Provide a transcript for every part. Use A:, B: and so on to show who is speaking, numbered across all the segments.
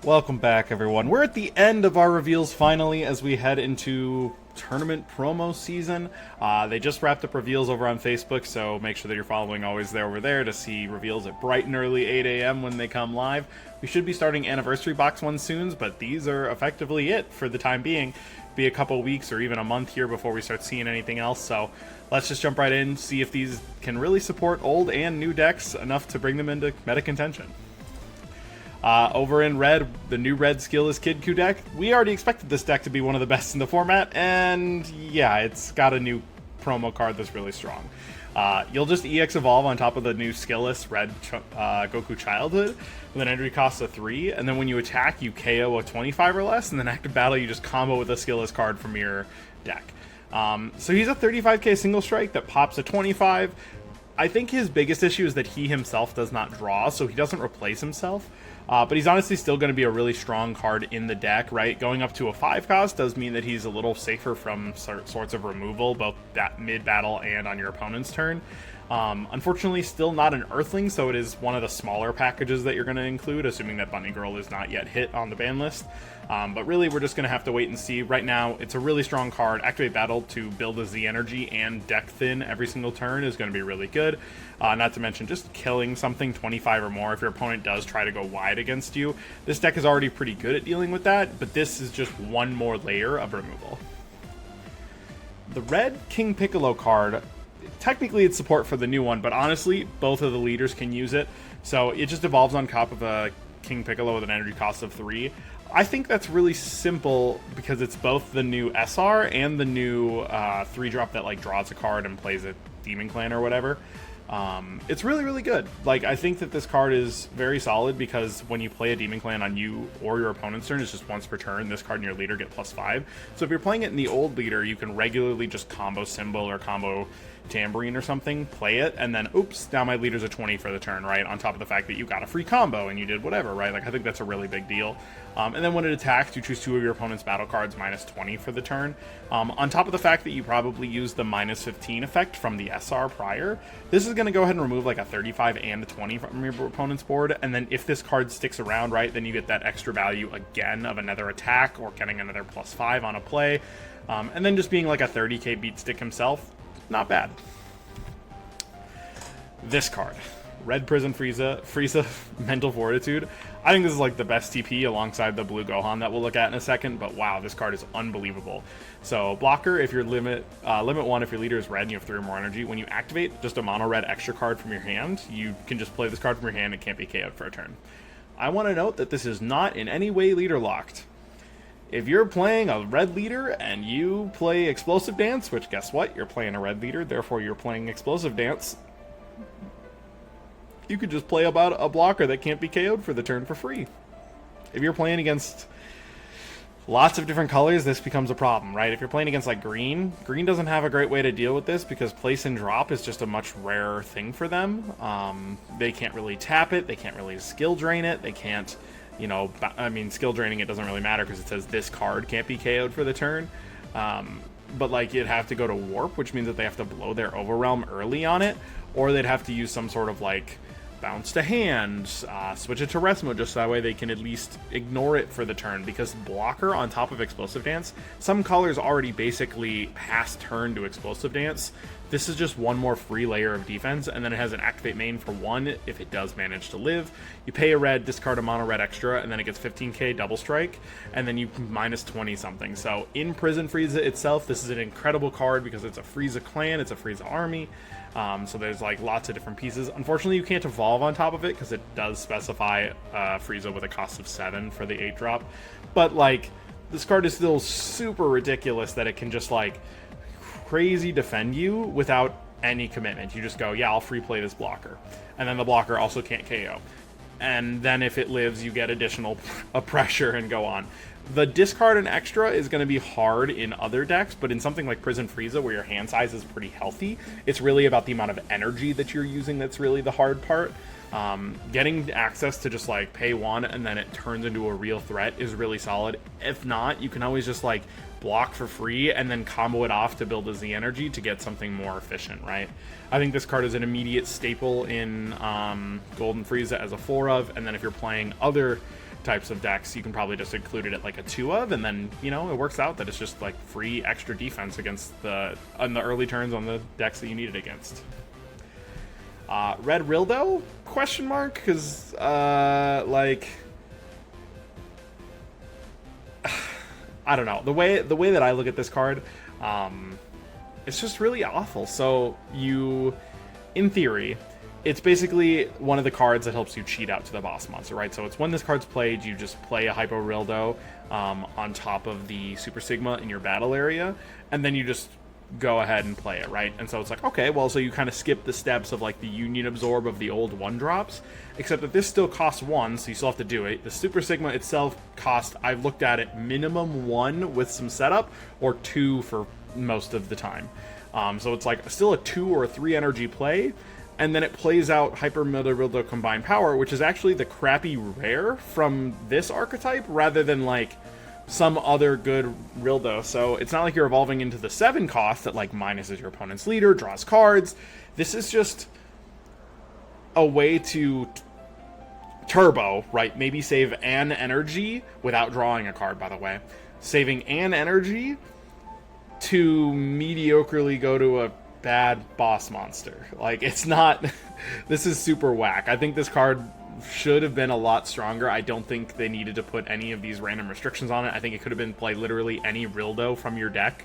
A: Welcome back, everyone. We're at the end of our reveals finally as we head into tournament promo season. They just wrapped up reveals over on Facebook, so make sure that you're following always there over there to see reveals at bright and early 8 a.m. when they come live. We should be starting anniversary box ones soon, but these are effectively it for the time being. Be a couple weeks or even a month here before we start seeing anything else, so let's just jump right in, see if these can really support old and new decks enough to bring them into meta contention. Over in red, the new red skill is Kid Ku deck. We already expected this deck to be one of the best in the format, and yeah, it's got a new promo card that's really strong. You'll just EX Evolve on top of the new skillless red Goku Childhood with an energy cost of 3, and then when you attack, you KO a 25 or less, and then active battle, you just combo with a skillless card from your deck. So he's a 35k single strike that pops a 25. I think his biggest issue is that he himself does not draw, so he doesn't replace himself. But he's honestly still going to be a really strong card in the deck, right? Going up to a 5 cost does mean that he's a little safer from sorts of removal, both mid-battle and on your opponent's turn. Unfortunately, still not an Earthling, so it is one of the smaller packages that you're going to include, assuming that Bunny Girl is not yet hit on the ban list. But really, we're just going to have to wait and see. Right now, it's a really strong card. Activate Battle to build a Z energy and deck thin every single turn is going to be really good. Not to mention just killing something 25 or more if your opponent does try to go wide against you. This deck is already pretty good at dealing with that, but this is just one more layer of removal. The red King Piccolo card, technically it's support for the new one, but honestly, both of the leaders can use it. So it just evolves on top of a King Piccolo with an energy cost of 3. I think that's really simple because it's both the new SR and the new 3-drop that like draws a card and plays a Demon Clan or whatever. It's really, really good. Like, I think that this card is very solid because when you play a Demon Clan on you or your opponent's turn, it's just once per turn. This card and your leader get +5. So if you're playing it in the old leader, you can regularly just combo Symbol or combo Tambourine or something, play it, and then, oops, now my leader's a 20 for the turn, right? On top of the fact that you got a free combo and you did whatever, right? Like, I think that's a really big deal. And then when it attacks, you choose 2 of your opponent's battle cards -20 for the turn. On top of the fact that you probably use the -15 effect from the SR prior, this is going to go ahead and remove like a 35 and a 20 from your opponent's board. And then if this card sticks around, right, then you get that extra value again of another attack or getting another +5 on a play. And then just being like a 30k beat stick himself, not bad. This card, Red Prison Frieza Mental Fortitude. I think this is like the best TP alongside the blue Gohan that we'll look at in a second, but wow, this card is unbelievable. So blocker, if your limit 1, if your leader is red and you have 3 or more energy, when you activate just a mono red extra card from your hand, you can just play this card from your hand and can't be KO'd for a turn. I want to note that this is not in any way leader locked. If you're playing a red leader and you play Explosive Dance, which guess what? You're playing a red leader, therefore you're playing Explosive Dance, you could just play about a blocker that can't be KO'd for the turn for free. If you're playing against lots of different colors, this becomes a problem, right? If you're playing against like green doesn't have a great way to deal with this because place and drop is just a much rarer thing for them. They can't really tap it, they can't really skill drain it, they can't, you know, I mean, skill draining it doesn't really matter because it says this card can't be KO'd for the turn. But like it'd have to go to warp, which means that they have to blow their Overwhelm early on it, or they'd have to use some sort of like bounce to hand, switch it to rest mode just so that way they can at least ignore it for the turn, because blocker on top of Explosive Dance, some colors already basically pass turn to Explosive Dance. This is just one more free layer of defense, and then it has an activate main for 1 if it does manage to live. You pay a red, discard a mono red extra, and then it gets 15k double strike, and then you -20 something. So in Prison Frieza itself, this is an incredible card because it's a Frieza clan, it's a Frieza army. So there's like lots of different pieces. Unfortunately, you can't evolve on top of it because it does specify Frieza with a cost of 7 for the 8-drop. But like, this card is still super ridiculous that it can just like crazy defend you without any commitment. You just go, yeah, I'll free play this blocker. And then the blocker also can't KO. And then if it lives, you get additional pressure and go on. The discard and extra is going to be hard in other decks, but in something like Prison Frieza, where your hand size is pretty healthy, it's really about the amount of energy that you're using that's really the hard part. Getting access to just like pay 1 and then it turns into a real threat is really solid. If not, you can always just like block for free and then combo it off to build a Z energy to get something more efficient, right? I think this card is an immediate staple in Golden Frieza as a 4 of, and then if you're playing other types of decks, you can probably just include it at like a 2 of, and then, you know, it works out that it's just like free extra defense against on the early turns on the decks that you need it against. Red Rildo? Question mark? Because, like, I don't know. The way that I look at this card, it's just really awful. So you, in theory, it's basically one of the cards that helps you cheat out to the boss monster, right? So it's when this card's played, you just play a Hypo Rildo on top of the Super Sigma in your battle area, and then you just go ahead and play it, right? And so it's like, okay, well, so you kind of skip the steps of like the Union Absorb of the old 1-drops, except that this still costs 1, so you still have to do it. The Super Sigma itself cost, I've looked at it, minimum 1 with some setup, or 2 for most of the time. So it's like still a 2 or a 3 energy play, and then it plays out Hyper Rildo Combined Power, which is actually the crappy rare from this archetype, rather than like some other good Rildo. So it's not like you're evolving into the 7 cost that like minuses your opponent's leader, draws cards. This is just a way to turbo, right? Maybe save an energy without drawing a card, by the way. Saving an energy to mediocrely go to a bad boss monster. Like, it's not... This is super whack. I think this card should have been a lot stronger. I don't think they needed to put any of these random restrictions on it. I think it could have been play literally any Rildo from your deck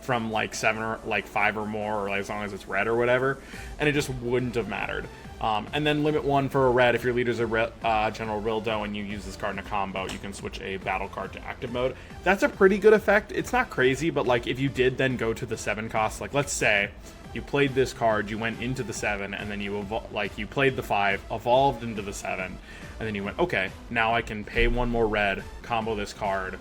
A: from like 7 or like 5 or more, or like as long as it's red or whatever, and it just wouldn't have mattered. And then limit 1 for a red. If your leader's a General Rildo and you use this card in a combo, you can switch a battle card to active mode. That's a pretty good effect. It's not crazy, but like if you did then go to the 7 cost, like let's say you played this card, you went into the 7, and then you you played the 5, evolved into the 7, and then you went, okay, now I can pay 1 more red, combo this card,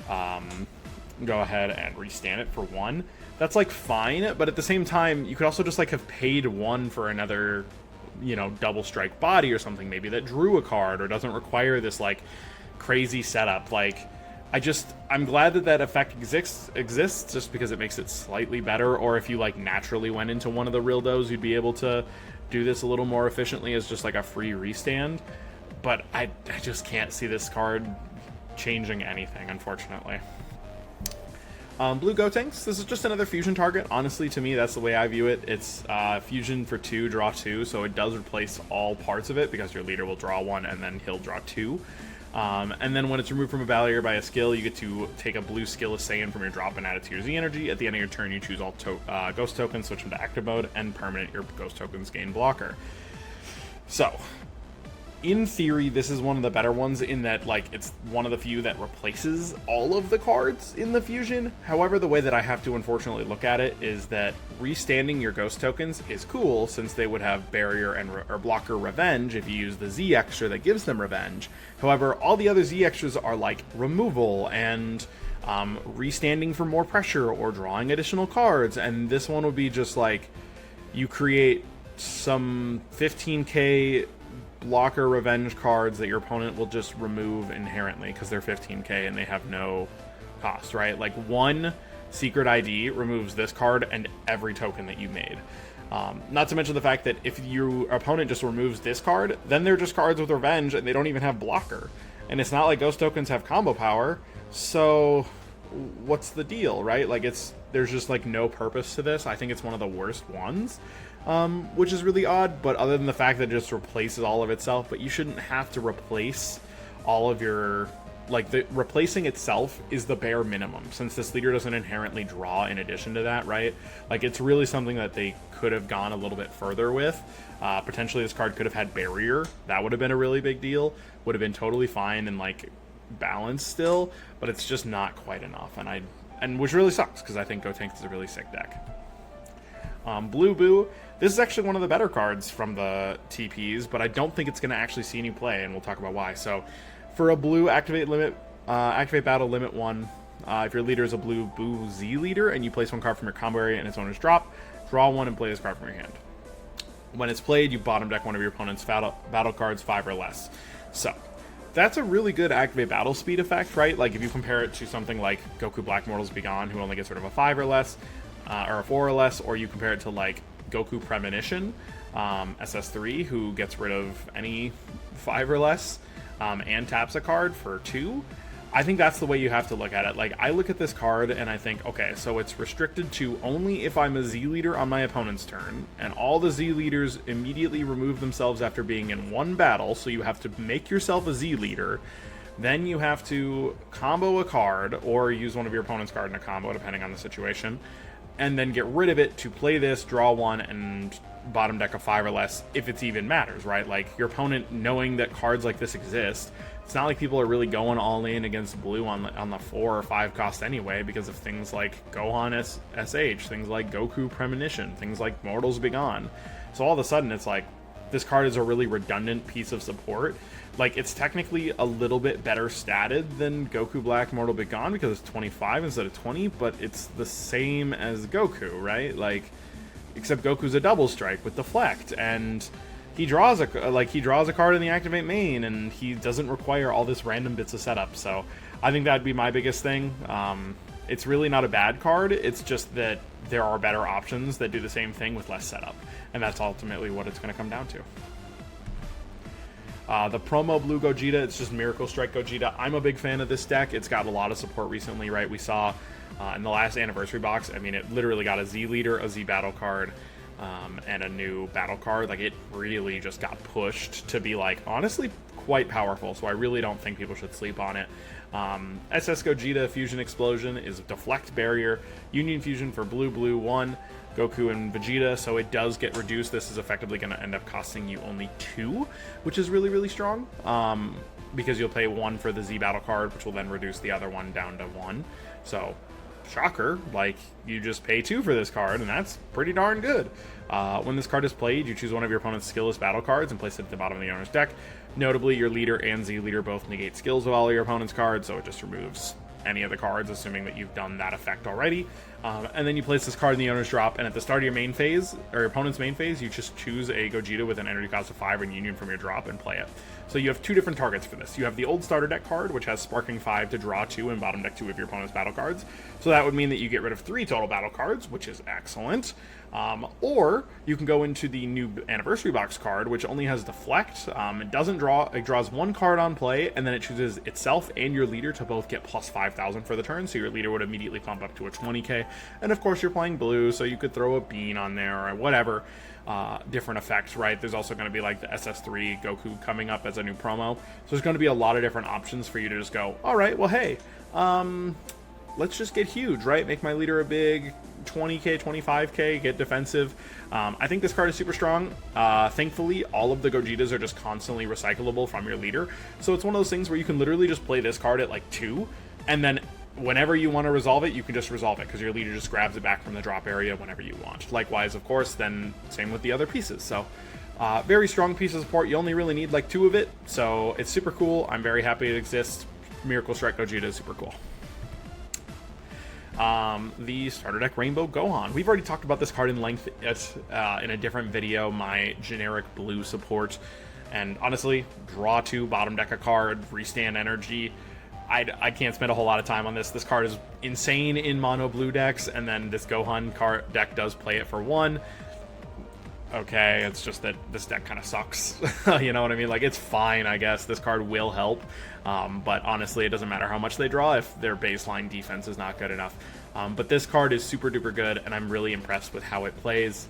A: go ahead and restand it for 1. That's like fine, but at the same time, you could also just like have paid 1 for another, you know, double strike body or something maybe that drew a card or doesn't require this like crazy setup. Like, I'm glad that that effect exists just because it makes it slightly better, or if you like naturally went into one of the Rildos, you'd be able to do this a little more efficiently as just like a free restand. But I just can't see this card changing anything, unfortunately. Blue Gotenks, this is just another fusion target. Honestly, to me, that's the way I view it. It's fusion for 2, draw 2, so it does replace all parts of it because your leader will draw 1 and then he'll draw 2. And then when it's removed from a battle area by a skill, you get to take a blue skill of Saiyan from your drop and add it to your Z energy. At the end of your turn, you choose all ghost tokens, switch them to active mode, and permanent your ghost tokens gain blocker. So, in theory, this is one of the better ones in that, like, it's one of the few that replaces all of the cards in the fusion. However, the way that I have to unfortunately look at it is that restanding your ghost tokens is cool, since they would have barrier and or blocker revenge if you use the Z extra that gives them revenge. However, all the other Z extras are like removal and restanding for more pressure or drawing additional cards, and this one would be just like you create some 15k blocker revenge cards that your opponent will just remove inherently because they're 15k and they have no cost, right? Like 1 secret ID removes this card and every token that you made. Not to mention the fact that if your opponent just removes this card, then they're just cards with revenge and they don't even have blocker. And it's not like ghost tokens have combo power, so what's the deal, right? Like, there's just like no purpose to this. I think it's one of the worst ones. Which is really odd, but other than the fact that it just replaces all of itself, but you shouldn't have to replace all of your, like, the replacing itself is the bare minimum, since this leader doesn't inherently draw in addition to that, right? Like, it's really something that they could have gone a little bit further with. Potentially this card could have had barrier. That would have been a really big deal. Would have been totally fine and, like, balanced still, but it's just not quite enough, and which really sucks, because I think Gotenks is a really sick deck. Blue Boo, this is actually one of the better cards from the TPs, but I don't think it's going to actually see any play, and we'll talk about why. So, for a blue, activate battle, limit 1. If your leader is a blue Boo Z leader, and you place 1 card from your combo area and its owner's drop, draw 1 and play this card from your hand. When it's played, you bottom deck one of your opponent's battle cards 5 or less. So, that's a really good activate battle speed effect, right? Like, if you compare it to something like Goku Black Mortals Be Gone, who only gets rid of a 5 or less, or a 4 or less, or you compare it to like Goku Premonition, SS3, who gets rid of any 5 or less. and taps a card for 2, I think that's the way you have to look at it. Like, I look at this card and I think, okay, so it's restricted to only if I'm a Z leader on my opponent's turn, and all the Z leaders immediately remove themselves after being in one battle, so you have to make yourself a Z leader. Then you have to combo a card, or use one of your opponent's card in a combo, depending on the situation, and then get rid of it to play this, draw 1, and bottom deck a 5 or less, if it even matters, right? Like, your opponent knowing that cards like this exist, it's not like people are really going all in against blue on the 4 or 5 cost anyway, because of things like Gohan SH, things like Goku Premonition, things like Mortals Begone. So all of a sudden, it's like, this card is a really redundant piece of support. Like, it's technically a little bit better statted than Goku Black Mortal Begone, because it's 25 instead of 20, but it's the same as Goku, right? Like, except Goku's a double strike with Deflect, and he draws a card in the activate main, and he doesn't require all this random bits of setup. So I think that'd be my biggest thing. It's really not a bad card, it's just that there are better options that do the same thing with less setup, and that's ultimately what it's going to come down to. The promo blue Gogeta, it's just Miracle Strike Gogeta. I'm a big fan of this deck. It's got a lot of support recently, right? We saw in the last anniversary box, I mean, it literally got a Z leader, a Z battle card, and a new battle card. Like, it really just got pushed to be, like, honestly quite powerful, so I really don't think people should sleep on it. SS Gogeta Fusion Explosion is Deflect Barrier, Union Fusion for blue 1, Goku and Vegeta, so it does get reduced. This is effectively going to end up costing you only 2, which is really, really strong, because you'll pay 1 for the Z battle card, which will then reduce the other one down to 1. So, shocker, like, you just pay 2 for this card, and that's pretty darn good. When this card is played, you choose one of your opponent's skillless battle cards and place it at the bottom of the owner's deck. Notably, your leader and Z leader both negate skills of all of your opponent's cards, so it just removes any of the cards, assuming that you've done that effect already. And then you place this card in the owner's drop, and at the start of your main phase, or your opponent's main phase, you just choose a Gogeta with an energy cost of 5 and Union from your drop and play it. So you have 2 different targets for this. You have the old starter deck card, which has Sparking 5 to draw 2 and bottom deck 2 of your opponent's battle cards. So that would mean that you get rid of 3 total battle cards, which is excellent. Or you can go into the new anniversary box card, which only has Deflect. It doesn't draw, it draws 1 card on play, and then it chooses itself and your leader to both get plus 5,000 for the turn, so your leader would immediately pump up to a 20k. And of course, you're playing blue, so you could throw a bean on there or whatever. Different effects, right? There's also going to be like the SS3 Goku coming up as a new promo. So there's going to be a lot of different options for you to just go, all right, well, hey, let's just get huge, right? Make my leader a big 20k, 25k, get defensive. I think this card is super strong. Thankfully, all of the Gogetas are just constantly recyclable from your leader. So it's one of those things where you can literally just play this card at like 2, and then whenever you want to resolve it, you can just resolve it, because your leader just grabs it back from the drop area whenever you want. Likewise, of course, then same with the other pieces. So very strong piece of support. You only really need like 2 of it, so it's super cool. I'm very happy it exists. Miracle Strike Gogeta is super cool. The starter deck Rainbow Gohan. We've already talked about this card in length in a different video, my generic blue support. And honestly, draw 2, bottom deck a card, restand energy. I can't spend a whole lot of time on this. This card is insane in mono blue decks, and then this Gohan card deck does play it for 1. Okay, it's just that this deck kind of sucks. You know what I mean? Like, it's fine, I guess. This card will help, but honestly, it doesn't matter how much they draw if their baseline defense is not good enough. But this card is super duper good, and I'm really impressed with how it plays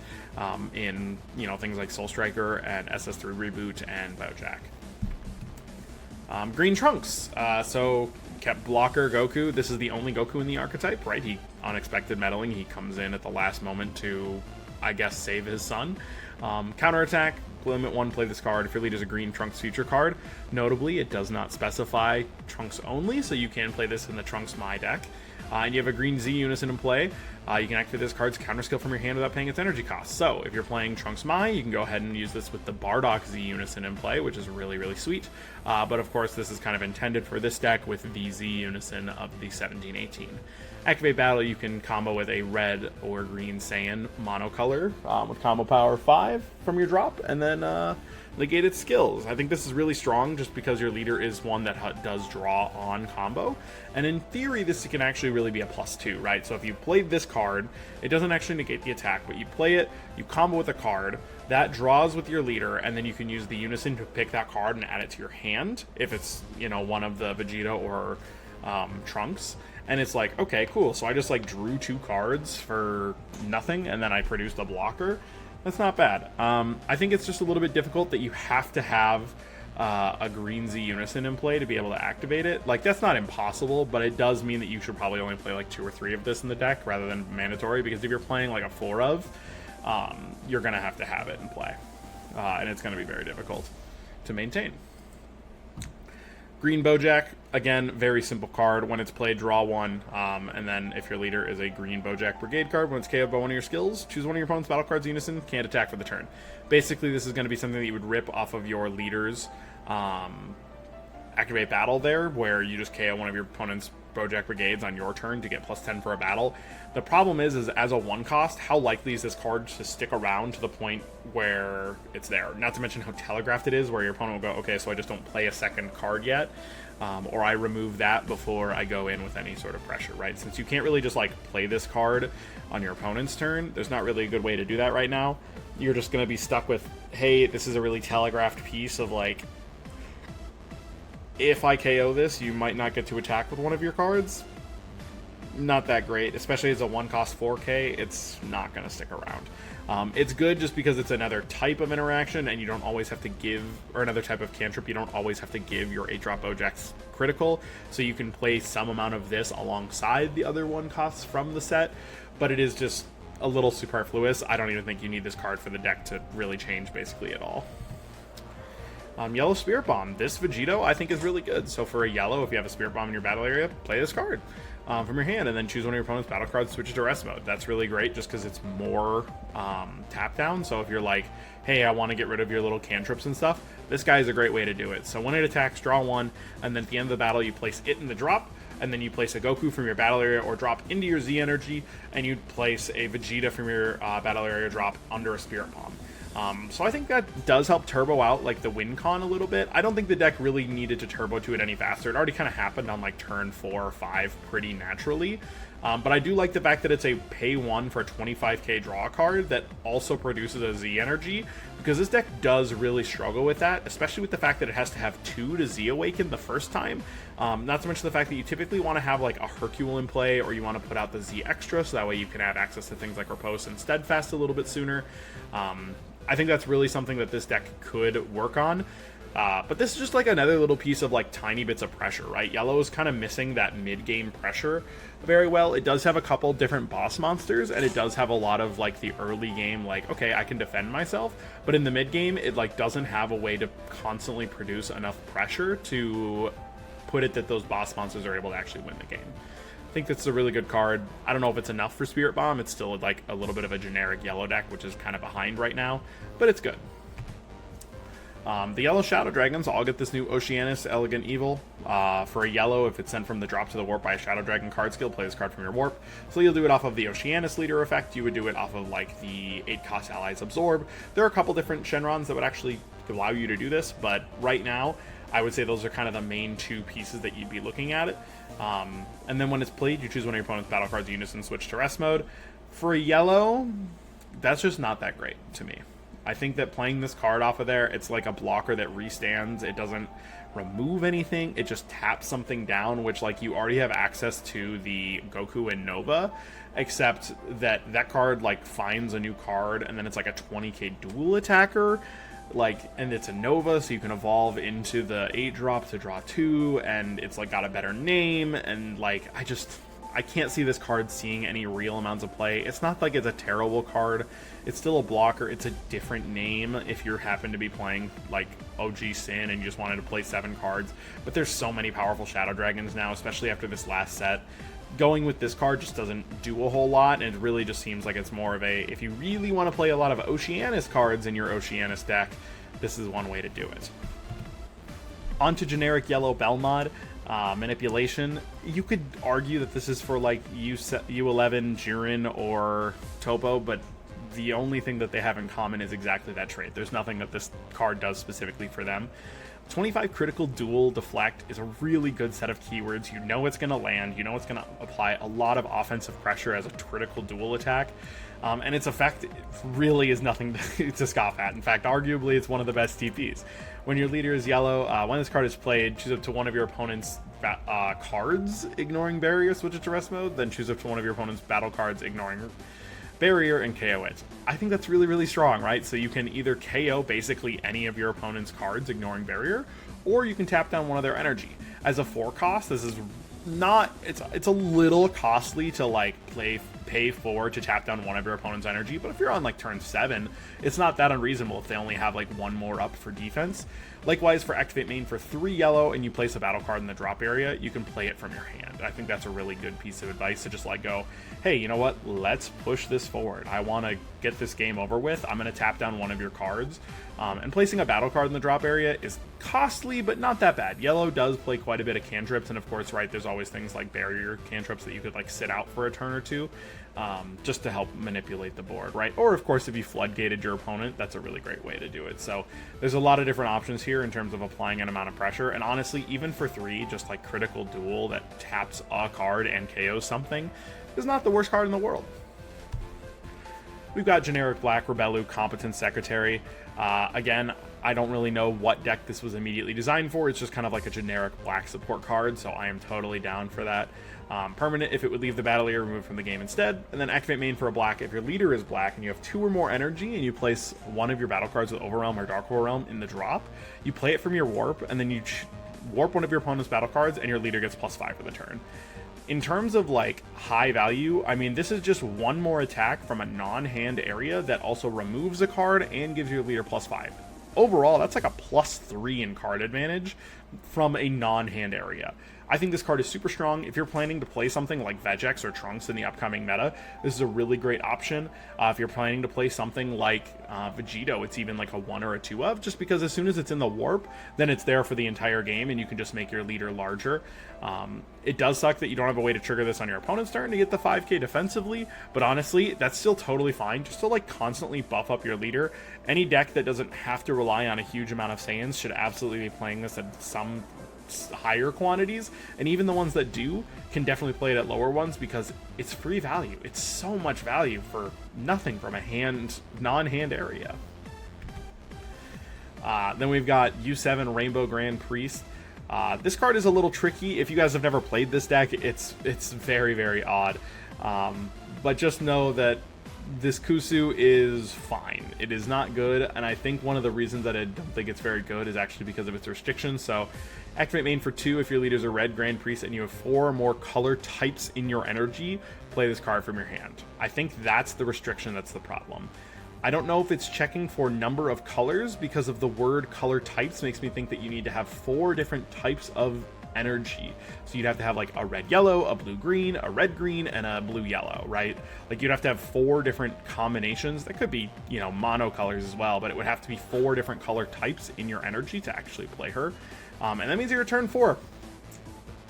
A: in, you know, things like Soul Striker and SS3 Reboot and Bojack. Green Trunks. So kept blocker Goku. This is the only Goku in the archetype, right? He unexpected meddling. He comes in at the last moment to, I guess, save his son. Counterattack, limit 1, play this card. If your leader is a green Trunks feature card, notably, it does not specify Trunks only, so you can play this in the Trunks My deck. And you have a green Z Unison in play. You can activate this card's counter skill from your hand without paying its energy cost. So if you're playing Trunks Mai, you can go ahead and use this with the Bardock Z Unison in play, which is really, really sweet. But of course, this is kind of intended for this deck with the Z Unison of the 1718. Activate Battle, you can combo with a red or green Saiyan monocolor with combo power 5 from your drop, and then negate its skills. I think this is really strong just because your leader is one that does draw on combo, and in theory this can actually really be a +2, right? So if you played this card, it doesn't actually negate the attack, but you play it, you combo with a card, That draws with your leader, and then you can use the unison to pick that card and add it to your hand if it's, you know, one of the Vegeta or Trunks. And it's like, okay, cool. So I just like drew 2 cards for nothing, and then I produced a blocker. That's not bad. I think it's just a little bit difficult that you have to have a Green Z Unison in play to be able to activate it. Like, that's not impossible, but it does mean that you should probably only play like 2 or 3 of this in the deck rather than mandatory, because if you're playing like a 4 of, you're going to have it in play. And it's going to be very difficult to maintain. Green Bojack, again, very simple card. When it's played, draw 1, and then if your leader is a green Bojack Brigade card, when it's KO'd by one of your skills, choose one of your opponent's battle cards unison, can't attack for the turn. Basically, this is going to be something that you would rip off of your leader's activate battle there, where you just KO one of your opponent's Bojack Brigades on your turn to get +10 for a battle. The problem is as a 1 cost, how likely is this card to stick around to the point where it's there? Not to mention how telegraphed it is, where your opponent will go, okay, so I just don't play a second card yet, or I remove that before I go in with any sort of pressure, right? Since you can't really just like play this card on your opponent's turn, there's not really a good way to do that right now. You're just going to be stuck with, hey, this is a really telegraphed piece of like, if I KO this, you might not get to attack with one of your cards. Not that great, especially as a 1-cost 4K, it's not going to stick around. It's good just because it's another type of interaction, and you don't always have to give, or another type of cantrip, you don't always have to give your 8-drop Bojack's critical, so you can play some amount of this alongside the other 1-costs from the set, but it is just a little superfluous. I don't even think you need this card for the deck to really change basically at all. Yellow Spirit Bomb. This Vegito I think is really good. So for a yellow, if you have a Spirit Bomb in your battle area, play this card from your hand, and then choose one of your opponent's battle cards, switch it to rest mode. That's really great just because it's more tap down. So if you're like, hey, I want to get rid of your little cantrips and stuff, this guy is a great way to do it. So when it attacks, draw 1, and then at the end of the battle, you place it in the drop, and then you place a Goku from your battle area or drop into your Z energy, and you place a Vegeta from your battle area drop under a Spirit Bomb. So I think that does help turbo out like the win con a little bit. I don't think the deck really needed to turbo to it any faster. It already kind of happened on like turn 4 or 5 pretty naturally. But I do like the fact that it's a pay 1 for a 25k draw card that also produces a Z energy, because this deck does really struggle with that, especially with the fact that it has to have 2 to Z awaken the first time. Not to mention the fact that you typically want to have like a Hercule in play, or you want to put out the Z extra, so that way you can have access to things like Riposte and Steadfast a little bit sooner. I think that's really something that this deck could work on. But this is just like another little piece of like tiny bits of pressure, right? Yellow is kind of missing that mid-game pressure very well. It does have a couple different boss monsters, and it does have a lot of like the early game, like, okay, I can defend myself. But in the mid-game, it like doesn't have a way to constantly produce enough pressure to put it that those boss monsters are able to actually win the game. I think that's a really good card. I don't know if it's enough for Spirit Bomb. It's still like a little bit of a generic yellow deck, which is kind of behind right now, but it's good. The yellow Shadow Dragons all get this new Oceanus Elegant Evil. For a yellow, if it's sent from the drop to the warp by a Shadow Dragon card skill, play this card from your warp. So you'll do it off of the Oceanus leader effect. You would do it off of like the 8-cost Allies Absorb. There are a couple different Shenrons that would actually allow you to do this, but right now, I would say those are kind of the main 2 pieces that you'd be looking at it. And then when it's played, you choose one of your opponent's battle cards unison, switch to rest mode. For a yellow, that's just not that great to me. I think that playing this card off of there, it's like a blocker that restands. It doesn't remove anything. It just taps something down, which like you already have access to the Goku and Nova, except that that card like finds a new card, and then it's like a 20k dual attacker. Like, and it's a Nova, so you can evolve into the 8-drop to draw 2, and it's like got a better name, and like I can't see this card seeing any real amounts of play. It's not like it's a terrible card. It's still a blocker. It's a different name if you happen to be playing like OG Sin and you just wanted to play 7 cards. But there's so many powerful Shadow Dragons now, especially after this last set. Going with this card just doesn't do a whole lot, and it really just seems like it's more of a, if you really want to play a lot of Oceanus cards in your Oceanus deck, this is one way to do it. On to generic yellow Belmod. Manipulation. You could argue that this is for like U11, Jiren, or Topo, but the only thing that they have in common is exactly that trait. There's nothing that this card does specifically for them. 25 critical dual deflect is a really good set of keywords. You know it's going to land. You know it's going to apply a lot of offensive pressure as a critical dual attack. And its effect really is nothing to scoff at. In fact, arguably, it's one of the best TPs. When your leader is yellow, when this card is played, choose up to one of your opponent's cards, ignoring barrier, switch it to rest mode, then choose up to one of your opponent's battle cards, ignoring barrier, and KO it. I think that's really, really strong, right? So you can either KO basically any of your opponent's cards, ignoring barrier, or you can tap down one of their energy. As a 4 cost, this is not, it's a little costly to like pay 4 to tap down one of your opponent's energy, but if you're on like turn 7, it's not that unreasonable if they only have like 1 more up for defense. Likewise, for activate main for 3 yellow and you place a battle card in the drop area, you can play it from your hand. I think that's a really good piece of advice to just like go, hey, you know what, let's push this forward. I want to get this game over with. I'm going to tap down one of your cards. And placing a battle card in the drop area is costly, but not that bad. Yellow does play quite a bit of cantrips, and of course, right, there's always things like barrier cantrips that you could like sit out for a turn or two, just to help manipulate the board, right? Or of course, if you floodgated your opponent, that's a really great way to do it. So there's a lot of different options here in terms of applying an amount of pressure, and honestly, even for 3, just like critical duel that taps a card and KOs something is not the worst card in the world. We've got generic black Rebello Competent Secretary. Again, I don't really know what deck this was immediately designed for. It's just kind of like a generic black support card, so I am totally down for that. Permanent if it would leave the battle area removed from the game instead, and then activate main for a black if your leader is black and you have 2 or more energy and you place one of your battle cards with Overwhelm or Dark Realm in the drop, you play it from your warp, and then you warp one of your opponent's battle cards and your leader gets +5 for the turn. In terms of like high value, I mean, this is just 1 more attack from a non-hand area that also removes a card and gives your leader +5. Overall, that's like a +3 in card advantage from a non-hand area. I think this card is super strong. If you're planning to play something like Vegex or Trunks in the upcoming meta, this is a really great option. If you're planning to play something like Vegito, it's even like a 1 or a 2 of, just because as soon as it's in the warp, then it's there for the entire game and you can just make your leader larger. It does suck that you don't have a way to trigger this on your opponent's turn to get the 5k defensively, but honestly, that's still totally fine, just to like constantly buff up your leader. Any deck that doesn't have to rely on a huge amount of Saiyans should absolutely be playing this at some higher quantities, and even the ones that do can definitely play it at lower ones because it's free value. It's so much value for nothing from a non-hand area. Then we've got U7 Rainbow Grand Priest. This card is a little tricky. If you guys have never played this deck, it's very, very odd. But just know that this Kusu is fine. It is not good, and I think one of the reasons that I don't think it's very good is actually because of its restrictions. So activate main for 2 if your leaders are red Grand Priest and you have 4 or more color types in your energy, play this card from your hand. I think that's the restriction that's the problem. I don't know if it's checking for number of colors, because of the word color types makes me think that you need to have 4 different types of energy. So you'd have to have like a red yellow, a blue green, a red green, and a blue yellow, right? Like you'd have to have 4 different combinations. That could be, you know, mono colors as well, but it would have to be 4 different color types in your energy to actually play her. And that means you're a turn 4.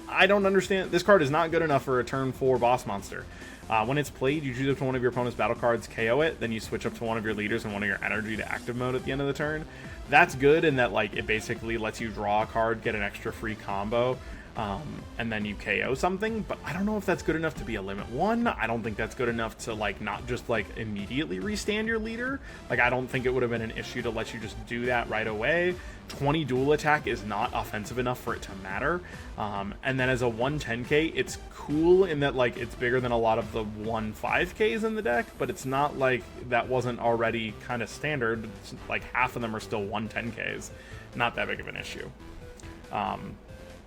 A: I don't understand. This card is not good enough for a turn 4 boss monster. When it's played, you choose up to one of your opponent's battle cards, KO it, then you switch up to one of your leaders and one of your energy to active mode at the end of the turn. That's good in that like it basically lets you draw a card, get an extra free combo, and then you KO something, but I don't know if that's good enough to be a limit 1. I don't think that's good enough to like not just like immediately restand your leader. Like I don't think it would have been an issue to let you just do that right away. 20 dual attack is not offensive enough for it to matter. And then as a 110k, it's cool in that like it's bigger than a lot of the 15ks in the deck, but it's not like that wasn't already kind of standard. It's like half of them are still 110ks. Not that big of an issue.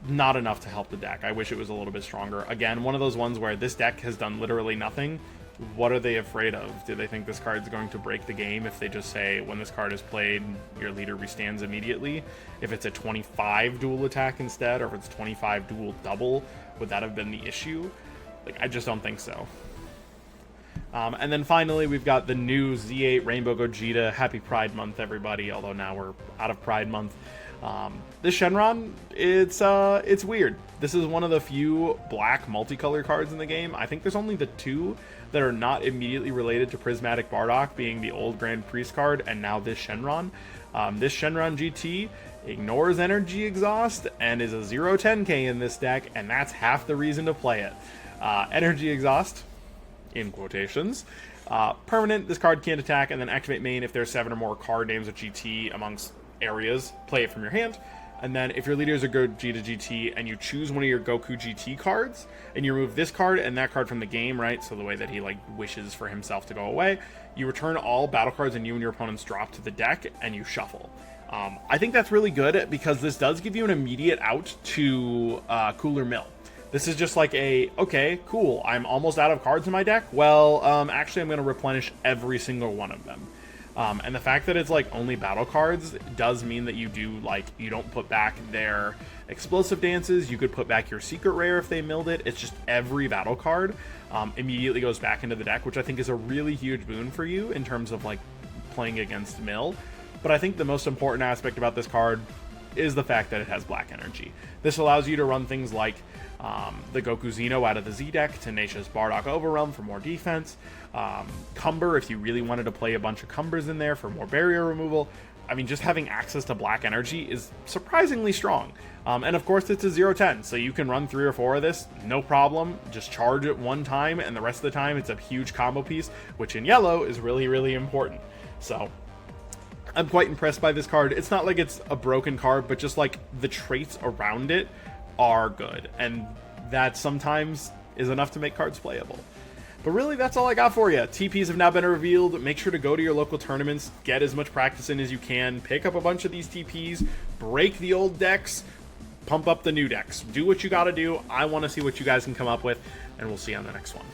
A: Not enough to help the deck. I wish it was a little bit stronger. Again, one of those ones where this deck has done literally nothing. What are they afraid of? Do they think this card's going to break the game if they just say, when this card is played, your leader restands immediately? If it's a 25 dual attack instead, or if it's 25 dual double, would that have been the issue? Like, I just don't think so. And then finally, we've got the new Z8 Rainbow Gogeta. Happy Pride Month, everybody, although now we're out of Pride Month. This Shenron, it's weird. This is one of the few black multicolor cards in the game. I think there's only the 2. that are not immediately related to Prismatic Bardock, being the old Grand Priest card and now this Shenron. This Shenron GT ignores energy exhaust and is a 0-10k in this deck, and that's half the reason to play it. Energy exhaust, in quotations. Permanent, this card can't attack, and then activate main if there's 7 or more card names of GT amongst areas. Play it from your hand. And then if your leader is a Gogeta GT and you choose one of your Goku GT cards, and you remove this card and that card from the game, right? So the way that he like wishes for himself to go away, you return all battle cards and you and your opponents drop to the deck and you shuffle. I think that's really good because this does give you an immediate out to Cooler Mill. This is just like okay, cool, I'm almost out of cards in my deck. Well, actually I'm going to replenish every single one of them. And the fact that it's like only battle cards does mean that you don't put back their explosive dances. You could put back your secret rare if they milled it. It's just every battle card immediately goes back into the deck, which I think is a really huge boon for you in terms of like playing against mill. But I think the most important aspect about this card is the fact that it has black energy. This allows you to run things like the Goku Xeno out of the Z deck, Tenacious Bardock Overwhelm for more defense, Cumber if you really wanted to play a bunch of Cumbers in there for more barrier removal. I mean, just having access to black energy is surprisingly strong. And of course it's a 0-10, so you can run 3 or 4 of this, no problem. Just charge it one time, and the rest of the time it's a huge combo piece, which in yellow is really, really important. So I'm quite impressed by this card. It's not like it's a broken card, but just like the traits around it are good, and that sometimes is enough to make cards playable. But really, that's all I got for you. TPs have now been revealed. Make sure to go to your local tournaments, get as much practice in as you can, pick up a bunch of these TPs, break the old decks, pump up the new decks. Do what you gotta do. I want to see what you guys can come up with, and we'll see you on the next one.